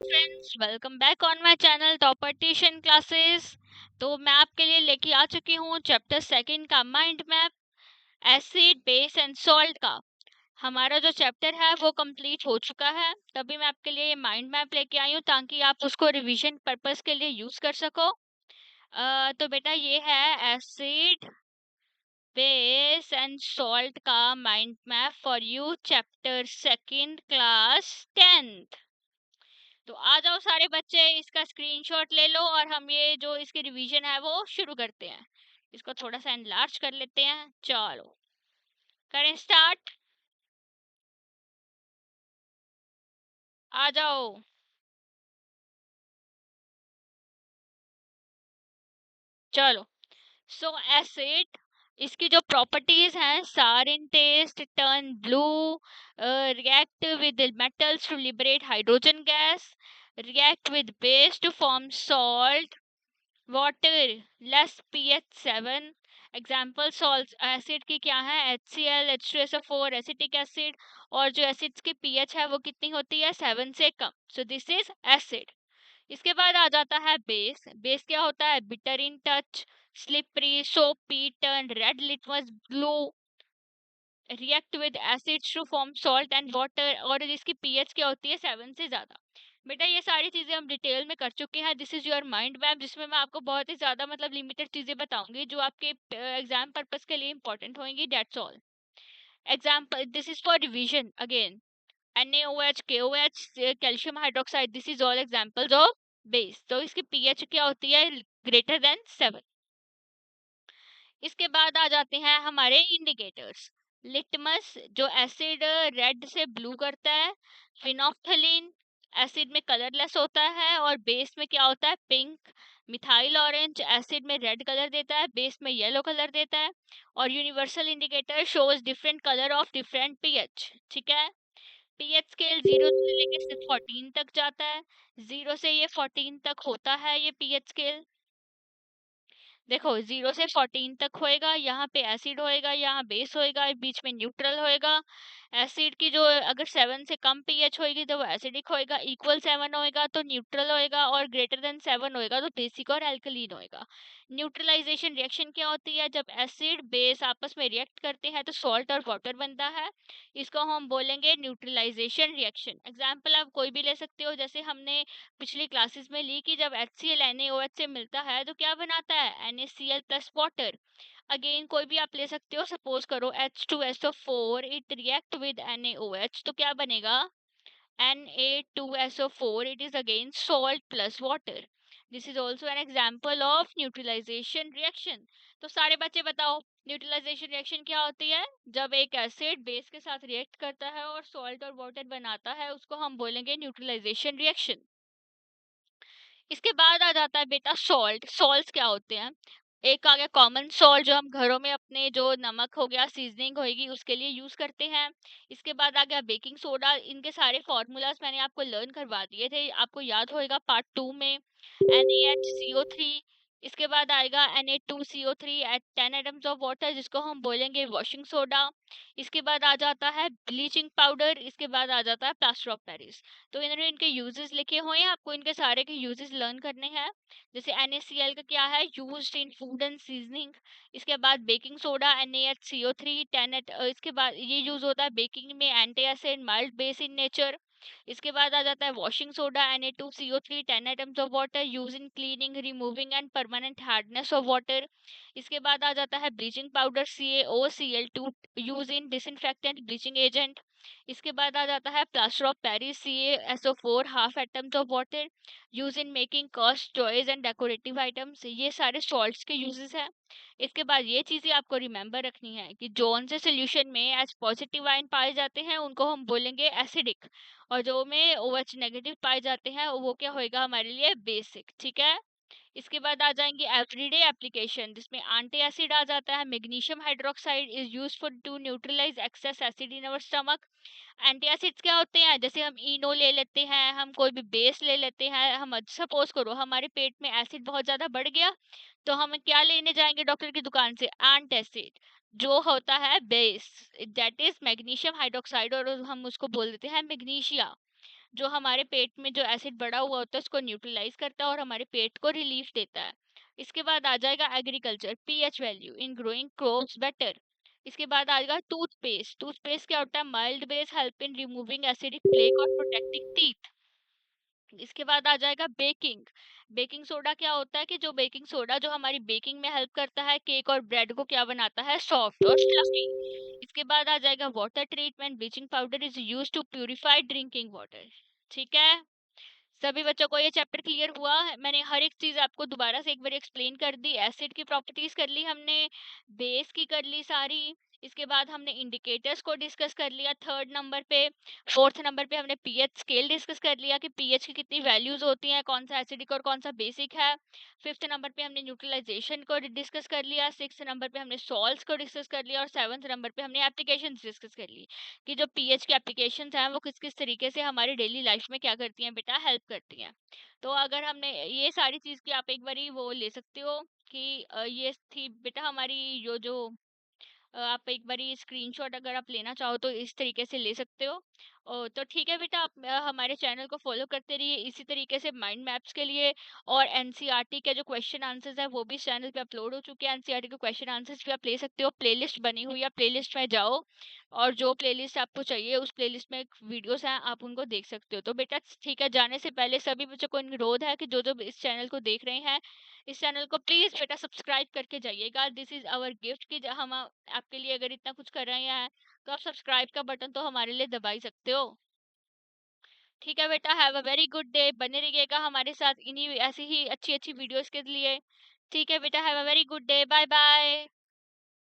Friends, welcome back on my channel topper tuition classes. तो मैं आपके लिए लेके आ चुकी हूँ चैप्टर सेकंड का mind map, acid base and salt का। हमारा जो चैप्टर है वो कंप्लीट हो चुका है, तभी मैं आपके लिए माइंड मैप लेके आई हूँ ताकि आप उसको रिवीजन पर्पस के लिए यूज कर सको। तो बेटा ये है एसिड बेस एंड सॉल्ट का mind map for you, chapter second, class 10th। तो आ जाओ सारे बच्चे, इसका स्क्रीनशॉट ले लो और हम ये जो इसकी रिवीजन है वो शुरू करते हैं। इसको थोड़ा सा एनलार्ज कर लेते हैं। चलो करें स्टार्ट। आ जाओ। चलो, सो एसिड, इसकी जो प्रॉपर्टीज हैं, sour in taste, turn blue, react with metals to liberate hydrogen gas, react with base to form salt, water less pH 7। Example salt acid की क्या है, HCl, H2SO4, एसिटिक एसिड। और जो एसिड्स की pH है वो कितनी होती है, 7 से कम। So this is acid. इसके बाद आ जाता है बेस। बेस क्या होता है, bitter in touch, slippery, soapy, turn red, litmus blue, react with acids to form salt and water. और इसकी पीएच क्या होती है, 7 से ज्यादा। बेटा ये सारी चीजें हम डिटेल में कर चुके हैं। This is your mind map, जिसमें मैं आपको बहुत ही ज्यादा मतलब लिमिटेड चीजें बताऊंगी जो आपके एग्जाम पर्पस के लिए इंपॉर्टेंट होंगी। That's all. Example, this is for revision again. NaOH, KOH, calcium hydroxide, this is all examples of base. तो इसकी पीएच क्या होती है, ग्रेटर देन 7। इसके बाद आ जाते हैं हमारे इंडिकेटर्स। लिटमस, जो एसिड रेड से ब्लू करता है। फिनोफ्थलीन, एसिड में कलरलेस होता है और बेस में क्या होता है, पिंक। मिथाइल ऑरेंज, एसिड में रेड कलर देता है, बेस में येलो कलर देता है। और universal indicator shows different colour of different pH. ठीक है। पीएच स्केल 0 से लेके 14 तक जाता है। 0 से ये 14 तक होता है ये पीएच स्केल। देखो 0 से 14 तक होएगा, यहाँ पे एसिड होएगा, यहाँ बेस होएगा, बीच में न्यूट्रल होएगा। एसिड की जो अगर 7 से कम पीएच होएगी तो वो एसिडिक होएगा, इक्वल 7 होएगा तो न्यूट्रल होएगा, और ग्रेटर देन 7 होएगा तो बेसिक और एल्कलीन होएगा। न्यूट्रलाइजेशन रिएक्शन क्या होती है, जब एसिड बेस आपस में रिएक्ट करते हैं तो सॉल्ट और वाटर बनता है। इसको हम बोलेंगे न्यूट्रलाइजेशन रिएक्शन। एग्जाम्पल आप कोई भी ले सकते हो, जैसे हमने पिछली क्लासेस में ली कि जब HCl NaOH से मिलता है तो क्या बनाता है, NaCl प्लस वाटर। अगेन कोई भी आप ले सकते हो, सपोज करो H2SO4, it react with NaOH तो क्या बनेगा, Na2SO4, it is again salt plus water. This is also an example of neutralization reaction. तो सारे बच्चे बताओ, न्यूट्रलाइजेशन रिएक्शन क्या होती है, जब एक एसिड बेस के साथ रिएक्ट करता है और सॉल्ट और वाटर बनाता है, उसको हम बोलेंगे न्यूट्रलाइजेशन रिएक्शन। इसके बाद आ जाता है बेटा सॉल्ट। सॉल्ट्स क्या होते हैं, एक आ गया कॉमन सॉल्ट जो हम घरों में अपने जो नमक हो गया, सीजनिंग होगी उसके लिए यूज करते हैं। इसके बाद आ गया बेकिंग सोडा। इनके सारे फॉर्मूलाज मैंने आपको लर्न करवा दिए थे, आपको याद होएगा पार्ट 2 में। NaHCO3। इसके बाद आएगा Na2CO3 eight 10 atoms of water, जिसको हम बोलेंगे वॉशिंग सोडा। इसके बाद आ जाता है ब्लीचिंग पाउडर। इसके बाद आ जाता है प्लास्टर ऑफ पेरिस। तो इन्होंने इनके यूजेस लिखे हुए हैं, आपको इनके सारे के यूजेस लर्न करने हैं। जैसे NaCl का क्या है, used in food and seasoning. इसके बाद बेकिंग सोडा NaHCO3 इसके बाद ये यूज होता है बेकिंग में, anti acid, mild base in nature. इसके बाद आ जाता है washing soda Na2CO3 10 atoms of water, use in cleaning, removing and permanent hardness of water. इसके बाद आ जाता है bleaching powder CaOCl2, use in disinfectant, bleaching agent. इसके बाद आ जाता है plaster of Paris CaSO4 half atoms of water, use in making cost toys and decorative items. ये सारे सॉल्ट्स के यूजेस हैं। इसके बाद ये चीजें आपको रिमेंबर रखनी है कि जोन से सोल्यूशन में एच पॉजिटिव आयन पाए जाते हैं उनको हम बोलेंगे एसिडिक, और जो में OH नेगेटिव पाए जाते हैं वो क्या होएगा हमारे लिए, बेसिक। ठीक है। इसके बाद आ जाएंगे एवरीडे एप्लीकेशन, जिसमें एंटी एसिड आ जाता है। Magnesium hydroxide is used to neutralise excess acid in our stomach. Anti acids क्या होते हैं, जैसे हम इनो ले लेते हैं, हम कोई भी बेस ले लेते हैं, हम सपोज करो हमारे पेट में एसिड बहुत ज्यादा बढ़ गया तो हम क्या लेने जाएंगे डॉक्टर की दुकान से, एंटासिड, जो होता है base, that is magnesium hydroxide, और हम उसको बोल देते हैं मैग्नीशिया। जो हमारे पेट में जो एसिड बढ़ा हुआ होता है उसको न्यूट्रलाइज करता है और हमारे पेट को रिलीफ देता है। इसके बाद आ जाएगा agriculture, pH value in growing crops better. इसके बाद आएगा टूथपेस्ट, टूथपेस्ट क्या होता है, mild base help in removing acidic plaque और प्रोटेक्टिंग टीथ। इसके बाद आ जाएगा बेकिंग, बेकिंग सोडा क्या होता है कि जो बेकिंग सोडा जो हमारी बेकिंग में हेल्प करता है, केक और ब्रेड को क्या बनाता है, सॉफ्ट और फ्लफी। इसके बाद आ जाएगा water treatment, bleaching powder is use to purify drinking water. ठीक है, सभी बच्चों को ये चैप्टर क्लियर हुआ है? मैंने हर एक चीज आपको दोबारा से एक बार एक्सप्लेन कर दी। एसिड की प्रॉपर्टीज कर ली हमने, बेस की कर ली सारी, इसके बाद हमने इंडिकेटर्स को डिस्कस कर लिया थर्ड नंबर पे। फोर्थ नंबर पे हमने पीएच स्केल डिस्कस कर लिया कि पीएच की कितनी वैल्यूज होती हैं, कौन सा एसिडिक और कौन सा बेसिक है। फिफ्थ नंबर पे हमने न्यूट्रलाइजेशन को डिस्कस कर लिया, सिक्स नंबर पे हमने सॉल्ट्स को डिस्कस कर लिया और सेवंथ नंबर पे हमने एप्लीकेशन डिस्कस कर ली कि जो पीएच की एप्लीकेशंस हैं वो किस किस तरीके से हमारी डेली लाइफ में क्या करती हैं बेटा, हेल्प करती हैं। तो अगर हमने ये सारी चीज़ की आप एक बारी वो ले सकते हो कि ये थी बेटा हमारी जो आप एक बारी स्क्रीनशॉट अगर आप लेना चाहो तो इस तरीके से ले सकते हो। तो ठीक है बेटा, आप हमारे चैनल को फॉलो करते रहिए इसी तरीके से माइंड मैप्स के लिए। और एनसीईआरटी के जो क्वेश्चन आंसर्स है वो भी इस चैनल पे अपलोड हो चुके हैं, एनसीईआरटी के क्वेश्चन आंसर्स भी आप ले सकते हो, प्लेलिस्ट बनी हुई है, प्लेलिस्ट में जाओ और जो प्लेलिस्ट आपको चाहिए उस प्लेलिस्ट में वीडियोस हैं आप उनको देख सकते हो। तो बेटा ठीक है, जाने से पहले सभी बच्चों को अनुरोध है कि जो जो इस चैनल को देख रहे हैं, इस चैनल को प्लीज बेटा सब्सक्राइब करके जाइएगा। दिस इज आवर गिफ्ट कि हम आपके लिए अगर इतना कुछ कर रहे हैं तो आप सब्सक्राइब का बटन तो हमारे लिए दबा ही सकते हो। ठीक है बेटा, have a very good day, बने रहिएगा हमारे साथ इन्हीं ऐसी ही अच्छी अच्छी वीडियोस के लिए। ठीक है बेटा, have a very good day, bye bye.